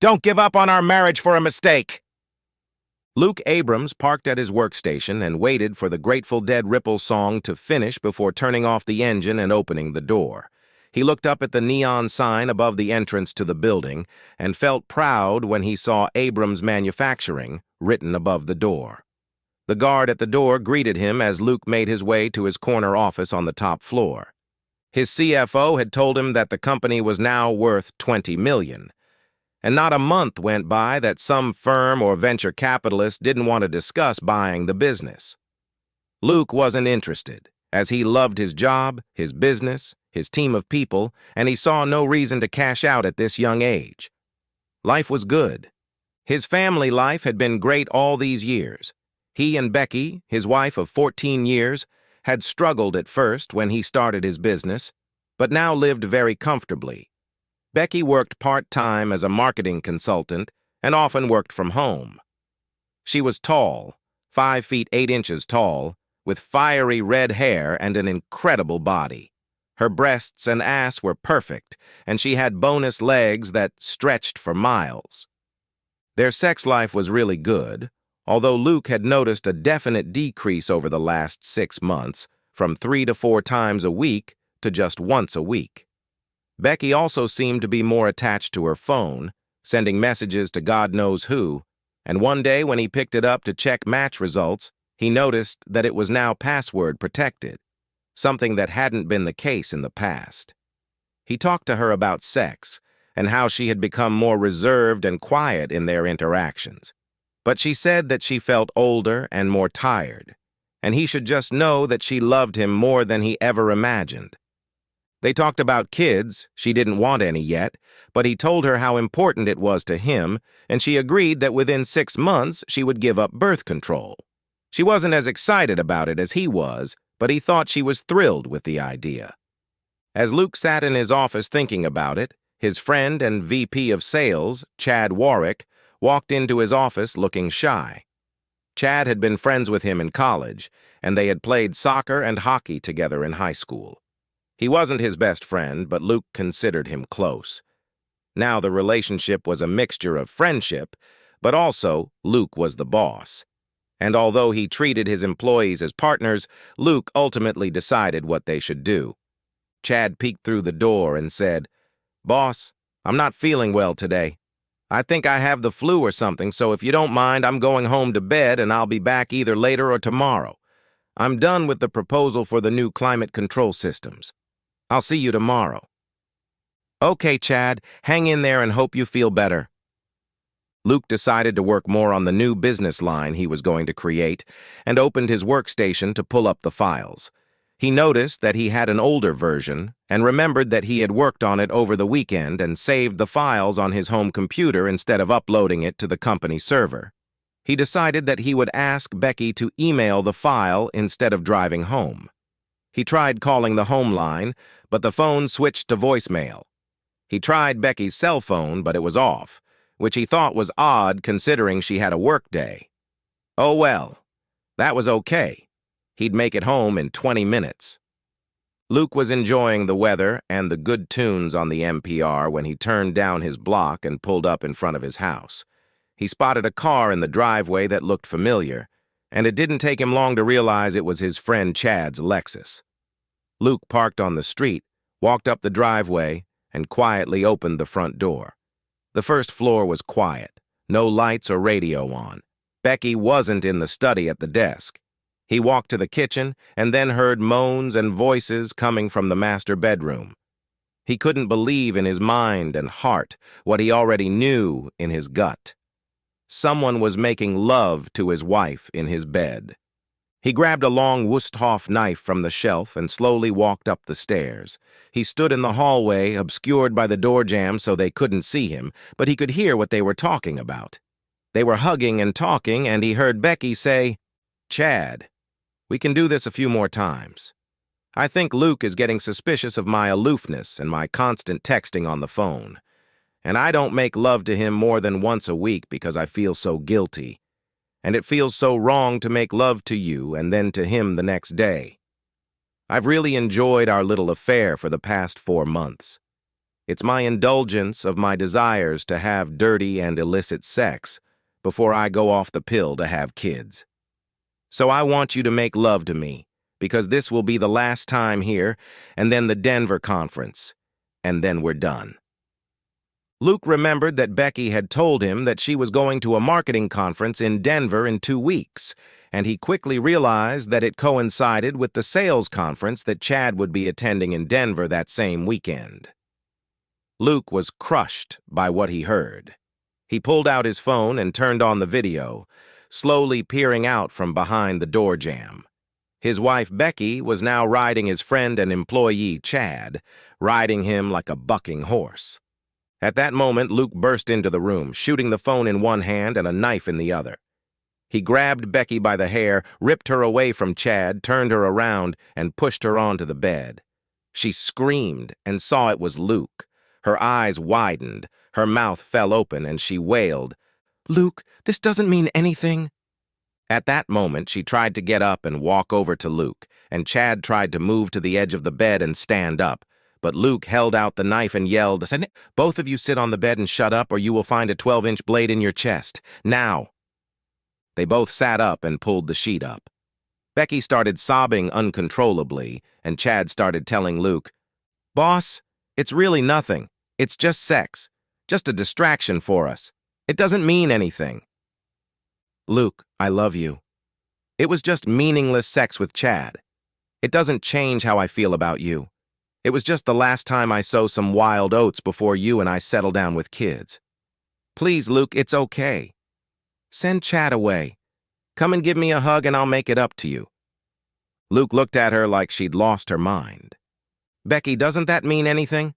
Don't give up on our marriage for a mistake. Luke Abrams parked at his workstation and waited for the Grateful Dead Ripple song to finish before turning off the engine and opening the door. He looked up at the neon sign above the entrance to the building and felt proud when he saw Abrams Manufacturing written above the door. The guard at the door greeted him as Luke made his way to his corner office on the top floor. His CFO had told him that the company was now worth $20 million. And not a month went by that some firm or venture capitalist didn't want to discuss buying the business. Luke wasn't interested, as he loved his job, his business, his team of people, and he saw no reason to cash out at this young age. Life was good. His family life had been great all these years. He and Becky, his wife of 14 years, had struggled at first when he started his business, but now lived very comfortably. Becky worked part-time as a marketing consultant and often worked from home. She was tall, 5 feet 8 inches tall, with fiery red hair and an incredible body. Her breasts and ass were perfect, and she had bonus legs that stretched for miles. Their sex life was really good, although Luke had noticed a definite decrease over the last 6 months, from 3 to 4 times a week to just once a week. Becky also seemed to be more attached to her phone, sending messages to God knows who, and one day when he picked it up to check match results, he noticed that it was now password protected, something that hadn't been the case in the past. He talked to her about sex and how she had become more reserved and quiet in their interactions, but she said that she felt older and more tired, and he should just know that she loved him more than he ever imagined. They talked about kids. She didn't want any yet, but he told her how important it was to him, and she agreed that within 6 months she would give up birth control. She wasn't as excited about it as he was, but he thought she was thrilled with the idea. As Luke sat in his office thinking about it, his friend and VP of Sales, Chad Warwick, walked into his office looking shy. Chad had been friends with him in college, and they had played soccer and hockey together in high school. He wasn't his best friend, but Luke considered him close. Now the relationship was a mixture of friendship, but also Luke was the boss. And although he treated his employees as partners, Luke ultimately decided what they should do. Chad peeked through the door and said, "Boss, I'm not feeling well today. I think I have the flu or something, so if you don't mind, I'm going home to bed and I'll be back either later or tomorrow. I'm done with the proposal for the new climate control systems. I'll see you tomorrow." "Okay, Chad, hang in there and hope you feel better." Luke decided to work more on the new business line he was going to create and opened his workstation to pull up the files. He noticed that he had an older version and remembered that he had worked on it over the weekend and saved the files on his home computer instead of uploading it to the company server. He decided that he would ask Becky to email the file instead of driving home. He tried calling the home line, but the phone switched to voicemail. He tried Becky's cell phone, but it was off, which he thought was odd considering she had a work day. Oh well, that was okay. He'd make it home in 20 minutes. Luke was enjoying the weather and the good tunes on the NPR when he turned down his block and pulled up in front of his house. He spotted a car in the driveway that looked familiar, and it didn't take him long to realize it was his friend Chad's Lexus. Luke parked on the street, walked up the driveway, and quietly opened the front door. The first floor was quiet, no lights or radio on. Becky wasn't in the study at the desk. He walked to the kitchen and then heard moans and voices coming from the master bedroom. He couldn't believe in his mind and heart what he already knew in his gut. Someone was making love to his wife in his bed. He grabbed a long Wusthof knife from the shelf and slowly walked up the stairs. He stood in the hallway, obscured by the door jamb so they couldn't see him, but he could hear what they were talking about. They were hugging and talking, and he heard Becky say, "Chad, we can do this a few more times. I think Luke is getting suspicious of my aloofness and my constant texting on the phone. And I don't make love to him more than once a week because I feel so guilty. And it feels so wrong to make love to you and then to him the next day. I've really enjoyed our little affair for the past 4 months. It's my indulgence of my desires to have dirty and illicit sex before I go off the pill to have kids. So I want you to make love to me, because this will be the last time here, and then the Denver conference, and then we're done. Luke remembered that Becky had told him that she was going to a marketing conference in Denver in 2 weeks, and he quickly realized that it coincided with the sales conference that Chad would be attending in Denver that same weekend. Luke was crushed by what he heard. He pulled out his phone and turned on the video, slowly peering out from behind the door jamb. His wife, Becky, was now riding his friend and employee, Chad, riding him like a bucking horse. At that moment, Luke burst into the room, shooting the phone in one hand and a knife in the other. He grabbed Becky by the hair, ripped her away from Chad, turned her around, and pushed her onto the bed. She screamed and saw it was Luke. Her eyes widened, her mouth fell open, and she wailed, "Luke, this doesn't mean anything." At that moment, she tried to get up and walk over to Luke, and Chad tried to move to the edge of the bed and stand up. But Luke held out the knife and yelled, "Both of you sit on the bed and shut up, or you will find a 12-inch blade in your chest. Now!" They both sat up and pulled the sheet up. Becky started sobbing uncontrollably, and Chad started telling Luke, "Boss, it's really nothing. It's just sex. Just a distraction for us. It doesn't mean anything." "Luke, I love you. It was just meaningless sex with Chad. It doesn't change how I feel about you. It was just the last time I sow some wild oats before you and I settle down with kids. Please, Luke, it's okay. Send Chad away. Come and give me a hug and I'll make it up to you." Luke looked at her like she'd lost her mind. "Becky, doesn't that mean anything?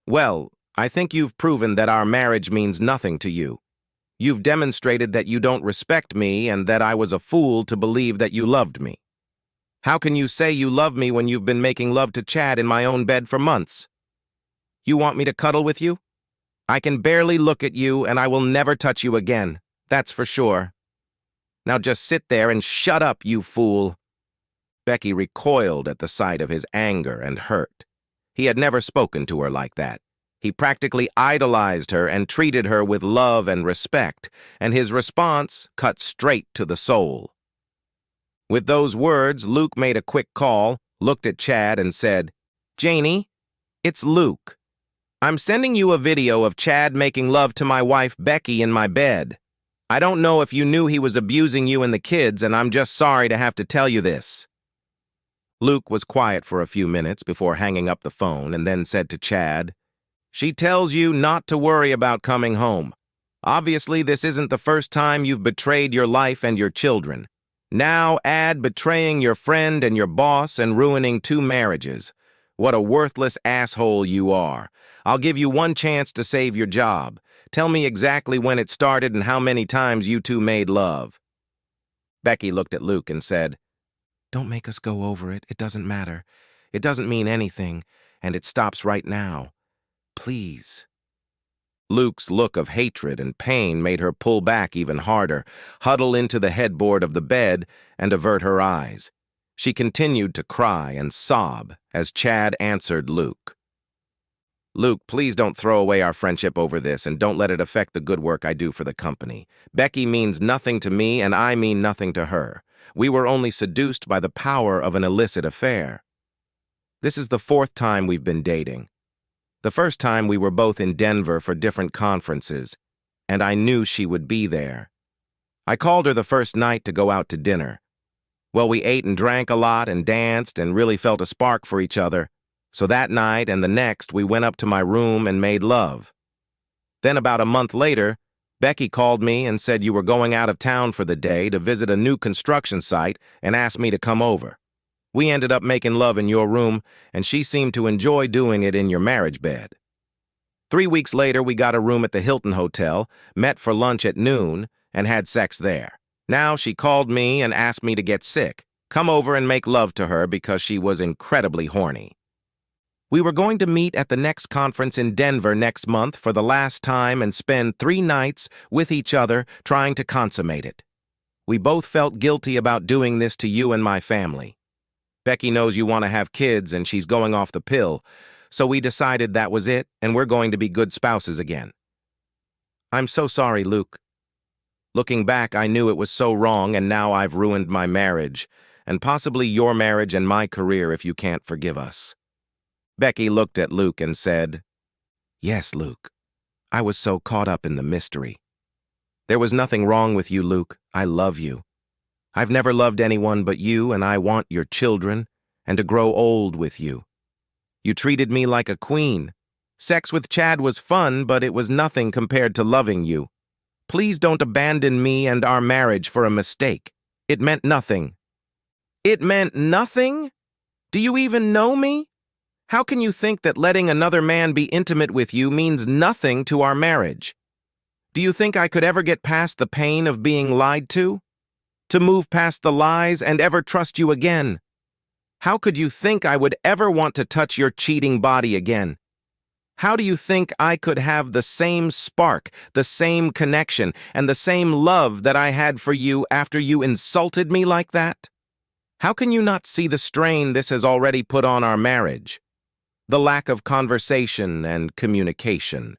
Well, I think you've proven that our marriage means nothing to you. You've demonstrated that you don't respect me and that I was a fool to believe that you loved me. How can you say you love me when you've been making love to Chad in my own bed for months? You want me to cuddle with you? I can barely look at you and I will never touch you again, that's for sure. Now just sit there and shut up, you fool." Becky recoiled at the sight of his anger and hurt. He had never spoken to her like that. He practically idolized her and treated her with love and respect, and his response cut straight to the soul. With those words, Luke made a quick call, looked at Chad, and said, "Janie, it's Luke. I'm sending you a video of Chad making love to my wife Becky in my bed. I don't know if you knew he was abusing you and the kids, and I'm just sorry to have to tell you this." Luke was quiet for a few minutes before hanging up the phone and then said to Chad, "She tells you not to worry about coming home. Obviously, this isn't the first time you've betrayed your life and your children. Now add betraying your friend and your boss and ruining 2 marriages. What a worthless asshole you are. I'll give you one chance to save your job. Tell me exactly when it started and how many times you two made love." Becky looked at Luke and said, "Don't make us go over it. It doesn't matter. It doesn't mean anything, and it stops right now. Please." Luke's look of hatred and pain made her pull back even harder, huddle into the headboard of the bed, and avert her eyes. She continued to cry and sob as Chad answered Luke. "Luke, please don't throw away our friendship over this, and don't let it affect the good work I do for the company. Becky means nothing to me, and I mean nothing to her. We were only seduced by the power of an illicit affair. This is the 4th time we've been dating. The first time we were both in Denver for different conferences, and I knew she would be there. I called her the first night to go out to dinner. Well, we ate and drank a lot and danced and really felt a spark for each other. So that night and the next, we went up to my room and made love. Then about a month later, Becky called me and said you were going out of town for the day to visit a new construction site and asked me to come over. We ended up making love in your room, and she seemed to enjoy doing it in your marriage bed. 3 weeks later, we got a room at the Hilton Hotel, met for lunch at noon, and had sex there. Now she called me and asked me to get sick, come over and make love to her because she was incredibly horny. We were going to meet at the next conference in Denver next month for the last time and spend 3 nights with each other trying to consummate it. We both felt guilty about doing this to you and my family. Becky knows you want to have kids and she's going off the pill, so we decided that was it, and we're going to be good spouses again. I'm so sorry, Luke. Looking back, I knew it was so wrong, and now I've ruined my marriage, and possibly your marriage and my career if you can't forgive us. Becky looked at Luke and said, Yes, Luke. I was so caught up in the mystery. There was nothing wrong with you, Luke. I love you. I've never loved anyone but you, and I want your children, and to grow old with you. You treated me like a queen. Sex with Chad was fun, but it was nothing compared to loving you. Please don't abandon me and our marriage for a mistake. It meant nothing. It meant nothing? Do you even know me? How can you think that letting another man be intimate with you means nothing to our marriage? Do you think I could ever get past the pain of being lied to? To move past the lies and ever trust you again? How could you think I would ever want to touch your cheating body again? How do you think I could have the same spark, the same connection, and the same love that I had for you after you insulted me like that? How can you not see the strain this has already put on our marriage? The lack of conversation and communication.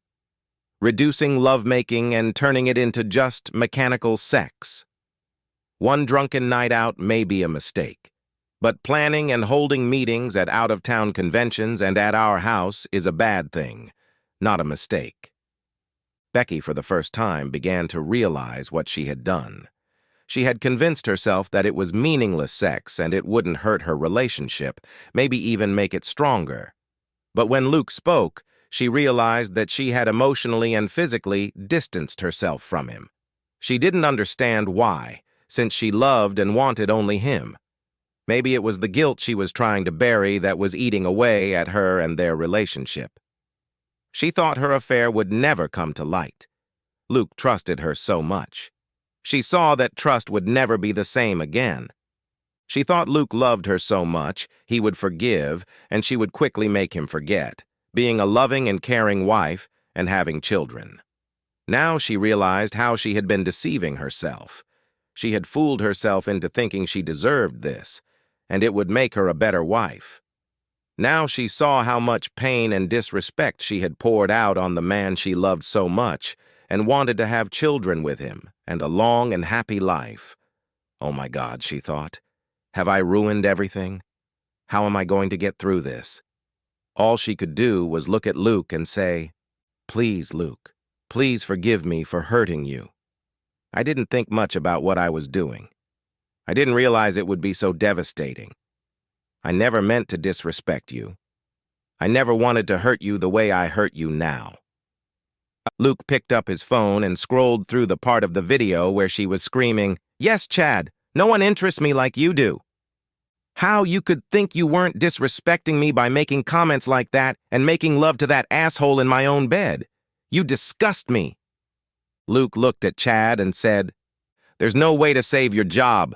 Reducing lovemaking and turning it into just mechanical sex. One drunken night out may be a mistake, but planning and holding meetings at out-of-town conventions and at our house is a bad thing, not a mistake. Becky, for the first time, began to realize what she had done. She had convinced herself that it was meaningless sex and it wouldn't hurt her relationship, maybe even make it stronger. But when Luke spoke, she realized that she had emotionally and physically distanced herself from him. She didn't understand why, since she loved and wanted only him. Maybe it was the guilt she was trying to bury that was eating away at her and their relationship. She thought her affair would never come to light. Luke trusted her so much. She saw that trust would never be the same again. She thought Luke loved her so much, he would forgive, and she would quickly make him forget, being a loving and caring wife and having children. Now she realized how she had been deceiving herself. She had fooled herself into thinking she deserved this, and it would make her a better wife. Now she saw how much pain and disrespect she had poured out on the man she loved so much and wanted to have children with him and a long and happy life. Oh my God, she thought. Have I ruined everything? How am I going to get through this? All she could do was look at Luke and say, Please, Luke, please forgive me for hurting you. I didn't think much about what I was doing. I didn't realize it would be so devastating. I never meant to disrespect you. I never wanted to hurt you the way I hurt you now. Luke picked up his phone and scrolled through the part of the video where she was screaming, Yes, Chad, no one interests me like you do. How you could think you weren't disrespecting me by making comments like that and making love to that asshole in my own bed. You disgust me. Luke looked at Chad and said, There's no way to save your job.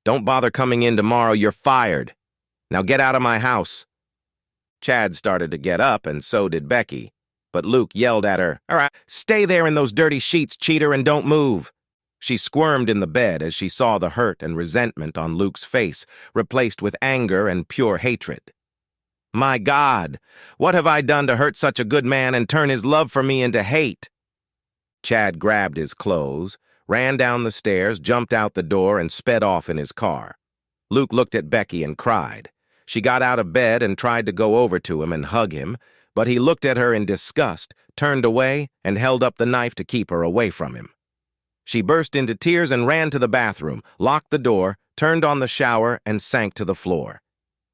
Don't bother coming in tomorrow, you're fired. Now get out of my house. Chad started to get up and so did Becky, but Luke yelled at her, All right, stay there in those dirty sheets, cheater, and don't move. She squirmed in the bed as she saw the hurt and resentment on Luke's face, replaced with anger and pure hatred. My God, what have I done to hurt such a good man and turn his love for me into hate? Chad grabbed his clothes, ran down the stairs, jumped out the door, and sped off in his car. Luke looked at Becky and cried. She got out of bed and tried to go over to him and hug him, but he looked at her in disgust, turned away, and held up the knife to keep her away from him. She burst into tears and ran to the bathroom, locked the door, turned on the shower, and sank to the floor.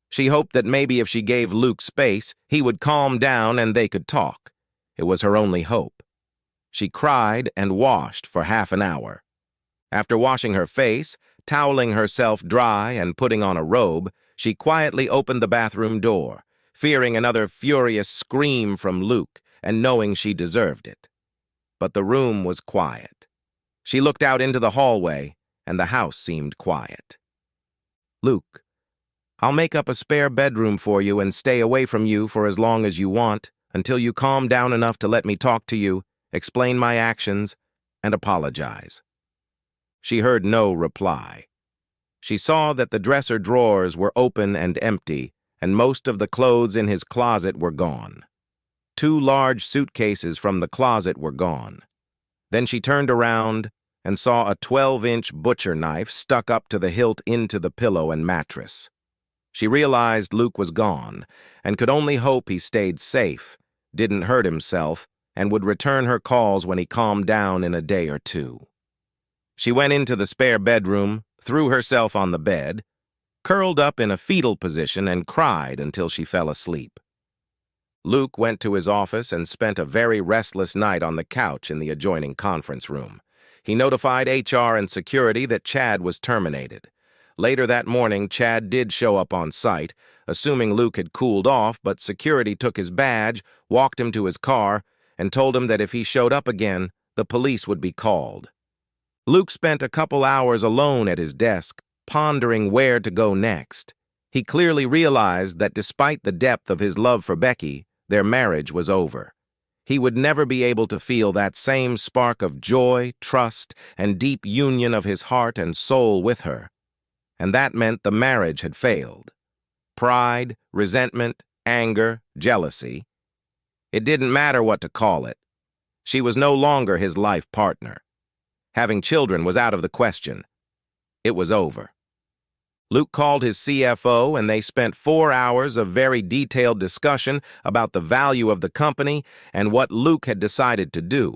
She hoped that maybe if she gave Luke space, he would calm down and they could talk. It was her only hope. She cried and washed for half an hour. After washing her face, toweling herself dry, and putting on a robe, she quietly opened the bathroom door, fearing another furious scream from Luke and knowing she deserved it. But the room was quiet. She looked out into the hallway, and the house seemed quiet. Luke, I'll make up a spare bedroom for you and stay away from you for as long as you want, until you calm down enough to let me talk to you, explain my actions, and apologize. She heard no reply. She saw that the dresser drawers were open and empty, and most of the clothes in his closet were gone. 2 large suitcases from the closet were gone. Then she turned around and saw a 12-inch butcher knife stuck up to the hilt into the pillow and mattress. She realized Luke was gone and could only hope he stayed safe, didn't hurt himself, and would return her calls when he calmed down in a day or 2. She went into the spare bedroom, threw herself on the bed, curled up in a fetal position, and cried until she fell asleep. Luke went to his office and spent a very restless night on the couch in the adjoining conference room. He notified HR and security that Chad was terminated. Later that morning, Chad did show up on site, assuming Luke had cooled off, but security took his badge, walked him to his car, and told him that if he showed up again, the police would be called. Luke spent a couple hours alone at his desk, pondering where to go next. He clearly realized that despite the depth of his love for Becky, their marriage was over. He would never be able to feel that same spark of joy, trust, and deep union of his heart and soul with her. And that meant the marriage had failed. Pride, resentment, anger, jealousy. It didn't matter what to call it. She was no longer his life partner. Having children was out of the question. It was over. Luke called his CFO, and they spent 4 hours of very detailed discussion about the value of the company and what Luke had decided to do.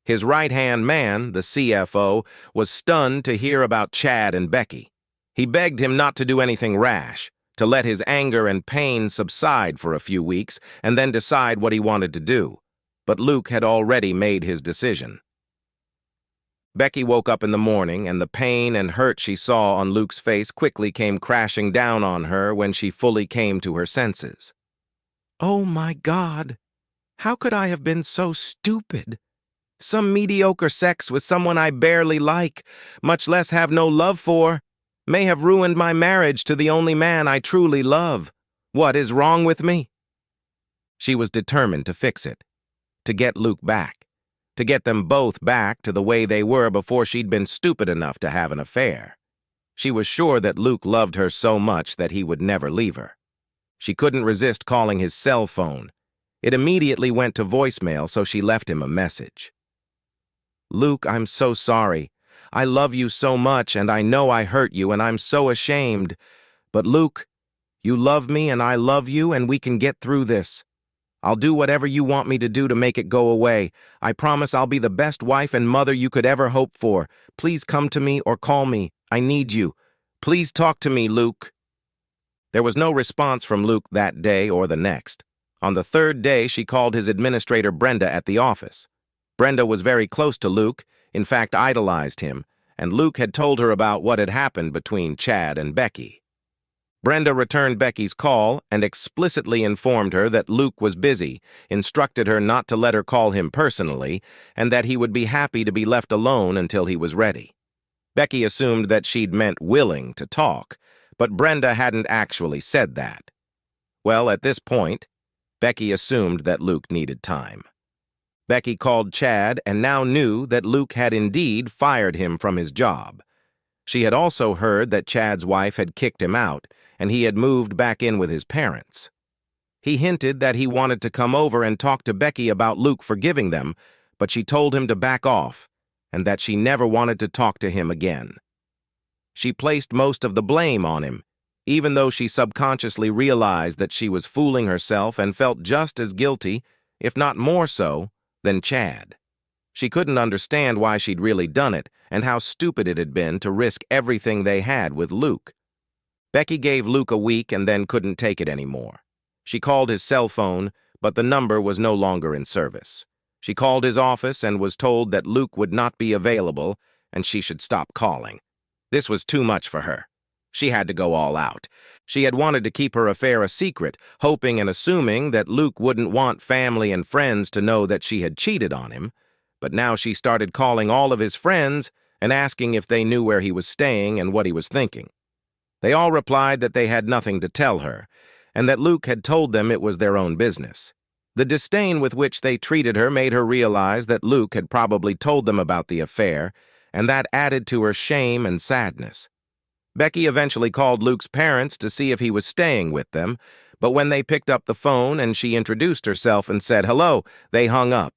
His right-hand man, the CFO, was stunned to hear about Chad and Becky. He begged him not to do anything rash, to let his anger and pain subside for a few weeks and then decide what he wanted to do. But Luke had already made his decision. Becky woke up in the morning, and the pain and hurt she saw on Luke's face quickly came crashing down on her when she fully came to her senses. "Oh my God, how could I have been so stupid? Some mediocre sex with someone I barely like, much less have no love for, may have ruined my marriage to the only man I truly love. What is wrong with me?" She was determined to fix it, to get Luke back. To get them both back to the way they were before she'd been stupid enough to have an affair. She was sure that Luke loved her so much that he would never leave her. She couldn't resist calling his cell phone. It immediately went to voicemail, so she left him a message. "Luke, I'm so sorry. I love you so much, and I know I hurt you, and I'm so ashamed. But Luke, you love me and I love you, and we can get through this. I'll do whatever you want me to do to make it go away. I promise I'll be the best wife and mother you could ever hope for. Please come to me or call me. I need you. Please talk to me, Luke." There was no response from Luke that day or the next. On the 3rd day, she called his administrator Brenda at the office. Brenda was very close to Luke, in fact idolized him, and Luke had told her about what had happened between Chad and Becky. Brenda returned Becky's call and explicitly informed her that Luke was busy, instructed her not to let her call him personally, and that he would be happy to be left alone until he was ready. Becky assumed that she'd meant willing to talk, but Brenda hadn't actually said that. Well, at this point, Becky assumed that Luke needed time. Becky called Chad and now knew that Luke had indeed fired him from his job. She had also heard that Chad's wife had kicked him out, and he had moved back in with his parents. He hinted that he wanted to come over and talk to Becky about Luke forgiving them, but she told him to back off, and that she never wanted to talk to him again. She placed most of the blame on him, even though she subconsciously realized that she was fooling herself and felt just as guilty, if not more so, than Chad. She couldn't understand why she'd really done it and how stupid it had been to risk everything they had with Luke. Becky gave Luke a week and then couldn't take it anymore. She called his cell phone, but the number was no longer in service. She called his office and was told that Luke would not be available and she should stop calling. This was too much for her. She had to go all out. She had wanted to keep her affair a secret, hoping and assuming that Luke wouldn't want family and friends to know that she had cheated on him. But now she started calling all of his friends and asking if they knew where he was staying and what he was thinking. They all replied that they had nothing to tell her, and that Luke had told them it was their own business. The disdain with which they treated her made her realize that Luke had probably told them about the affair, and that added to her shame and sadness. Becky eventually called Luke's parents to see if he was staying with them, But when they picked up the phone and she introduced herself and said hello, they hung up.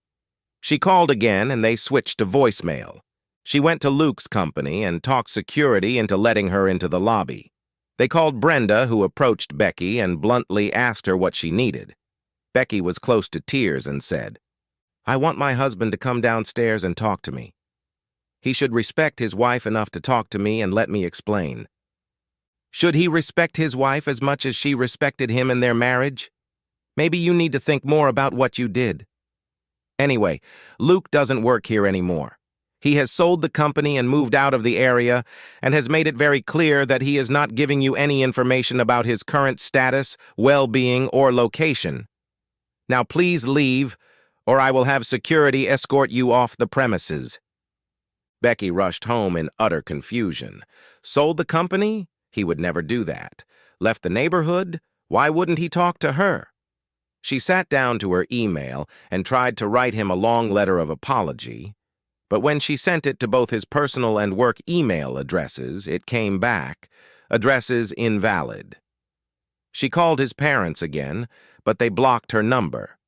She called again and they switched to voicemail. She went to Luke's company and talked security into letting her into the lobby. They called Brenda, who approached Becky and bluntly asked her what she needed. Becky was close to tears and said, "I want my husband to come downstairs and talk to me. He should respect his wife enough to talk to me and let me explain." Should he respect his wife as much as she respected him in their marriage? Maybe you need to think more about what you did. Anyway, Luke doesn't work here anymore. He has sold the company and moved out of the area and has made it very clear that he is not giving you any information about his current status, well-being, or location. Now please leave, or I will have security escort you off the premises. Becky rushed home in utter confusion. Sold the company? He would never do that. Left the neighborhood? Why wouldn't he talk to her? She sat down to her email and tried to write him a long letter of apology, but when she sent it to both his personal and work email addresses, it came back, addresses invalid. She called his parents again, but they blocked her number.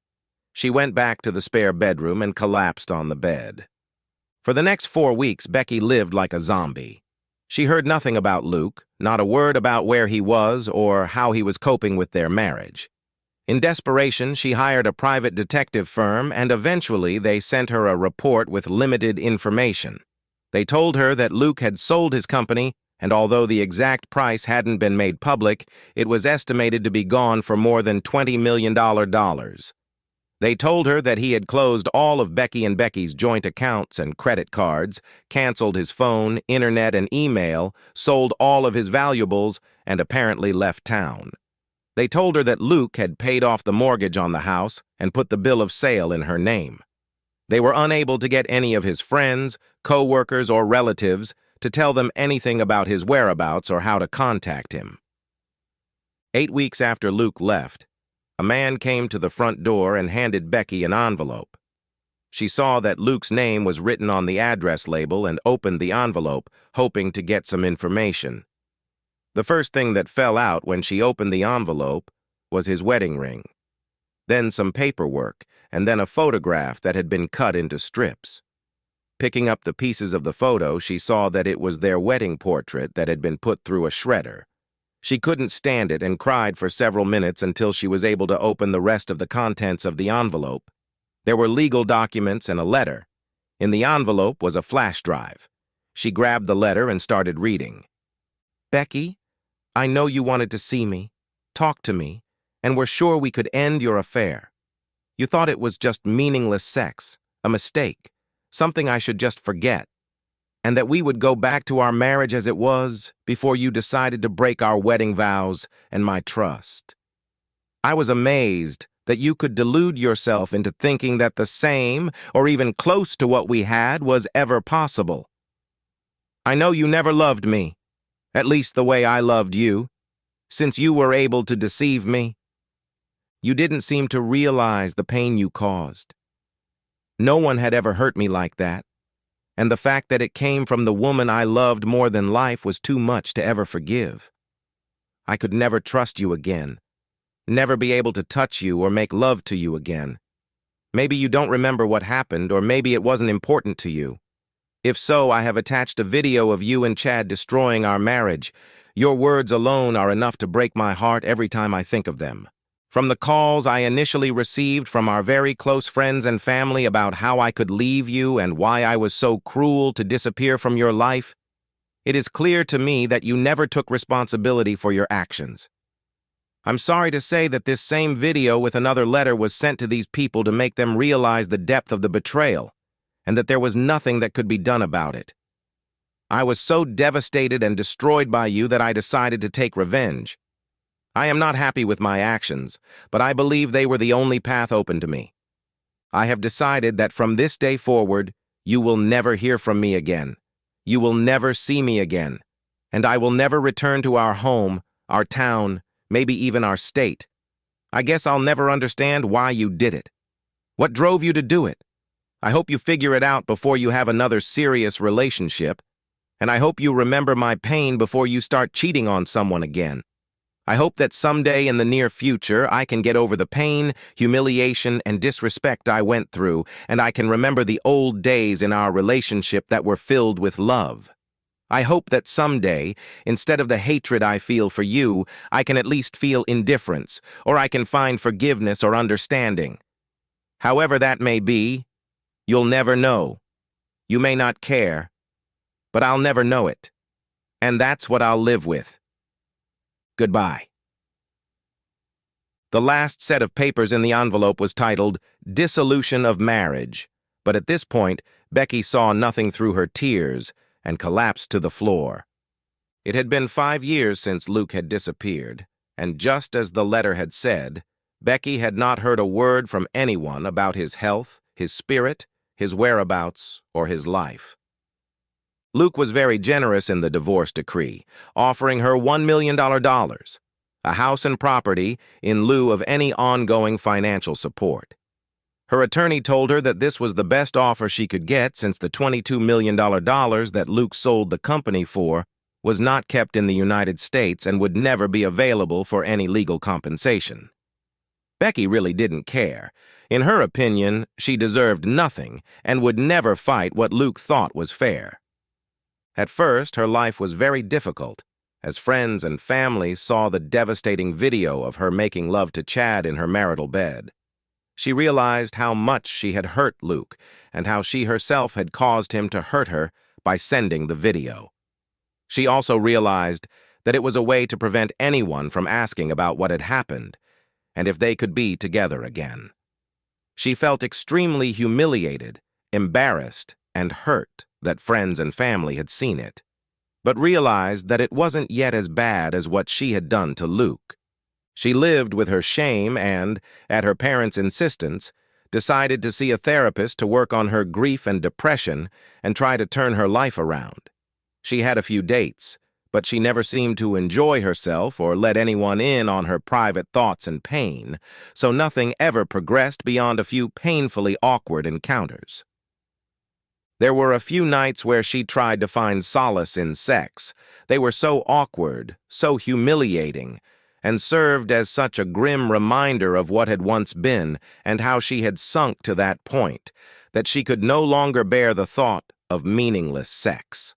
She went back to the spare bedroom and collapsed on the bed. For the next 4 weeks, Becky lived like a zombie. She heard nothing about Luke, not a word about where he was or how he was coping with their marriage. In desperation, she hired a private detective firm, and eventually they sent her a report with limited information. They told her that Luke had sold his company, and although the exact price hadn't been made public, it was estimated to be gone for more than $20 million. They told her that he had closed all of Becky and Becky's joint accounts and credit cards, canceled his phone, internet, and email, sold all of his valuables, and apparently left town. They told her that Luke had paid off the mortgage on the house and put the bill of sale in her name. They were unable to get any of his friends, co-workers, or relatives to tell them anything about his whereabouts or how to contact him. 8 weeks after Luke left, a man came to the front door and handed Becky an envelope. She saw that Luke's name was written on the address label and opened the envelope, hoping to get some information. The first thing that fell out when she opened the envelope was his wedding ring, then some paperwork, and then a photograph that had been cut into strips. Picking up the pieces of the photo, she saw that it was their wedding portrait that had been put through a shredder. She couldn't stand it and cried for several minutes until she was able to open the rest of the contents of the envelope. There were legal documents and a letter. In the envelope was a flash drive. She grabbed the letter and started reading. "Becky, I know you wanted to see me, talk to me, and were sure we could end your affair. You thought it was just meaningless sex, a mistake, something I should just forget, and that we would go back to our marriage as it was before you decided to break our wedding vows and my trust. I was amazed that you could delude yourself into thinking that the same, or even close to what we had, was ever possible. I know you never loved me, at least the way I loved you, since you were able to deceive me. You didn't seem to realize the pain you caused. No one had ever hurt me like that, and the fact that it came from the woman I loved more than life was too much to ever forgive. I could never trust you again, never be able to touch you or make love to you again. Maybe you don't remember what happened, or maybe it wasn't important to you. If so, I have attached a video of you and Chad destroying our marriage. Your words alone are enough to break my heart every time I think of them. From the calls I initially received from our very close friends and family about how I could leave you and why I was so cruel to disappear from your life, it is clear to me that you never took responsibility for your actions. I'm sorry to say that this same video with another letter was sent to these people to make them realize the depth of the betrayal, and that there was nothing that could be done about it. I was so devastated and destroyed by you that I decided to take revenge. I am not happy with my actions, but I believe they were the only path open to me. I have decided that from this day forward, you will never hear from me again. You will never see me again, and I will never return to our home, our town, maybe even our state. I guess I'll never understand why you did it. What drove you to do it? I hope you figure it out before you have another serious relationship, and I hope you remember my pain before you start cheating on someone again. I hope that someday in the near future I can get over the pain, humiliation, and disrespect I went through, and I can remember the old days in our relationship that were filled with love. I hope that someday, instead of the hatred I feel for you, I can at least feel indifference, or I can find forgiveness or understanding. However that may be, you'll never know. You may not care, but I'll never know it. And that's what I'll live with. Goodbye. The last set of papers in the envelope was titled Dissolution of Marriage, but at this point, Becky saw nothing through her tears and collapsed to the floor. It had been 5 years since Luke had disappeared, and just as the letter had said, Becky had not heard a word from anyone about his health, his spirit, his whereabouts, or his life. Luke was very generous in the divorce decree, offering her $1 million, a house and property, in lieu of any ongoing financial support. Her attorney told her that this was the best offer she could get since the $22 million that Luke sold the company for was not kept in the United States and would never be available for any legal compensation. Becky really didn't care. In her opinion, she deserved nothing and would never fight what Luke thought was fair. At first, her life was very difficult, as friends and family saw the devastating video of her making love to Chad in her marital bed. She realized how much she had hurt Luke and how she herself had caused him to hurt her by sending the video. She also realized that it was a way to prevent anyone from asking about what had happened and if they could be together again. She felt extremely humiliated, embarrassed, and hurt that friends and family had seen it, but realized that it wasn't yet as bad as what she had done to Luke. She lived with her shame and, at her parents' insistence, decided to see a therapist to work on her grief and depression and try to turn her life around. She had a few dates, but she never seemed to enjoy herself or let anyone in on her private thoughts and pain, so nothing ever progressed beyond a few painfully awkward encounters. There were a few nights where she tried to find solace in sex. They were so awkward, so humiliating, and served as such a grim reminder of what had once been and how she had sunk to that point, that she could no longer bear the thought of meaningless sex.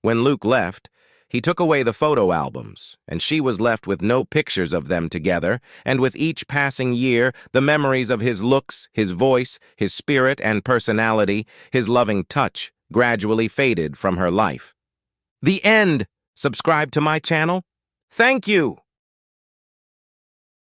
When Luke left, he took away the photo albums, and she was left with no pictures of them together, and with each passing year, the memories of his looks, his voice, his spirit and personality, his loving touch, gradually faded from her life. The end! Subscribe to my channel? Thank you!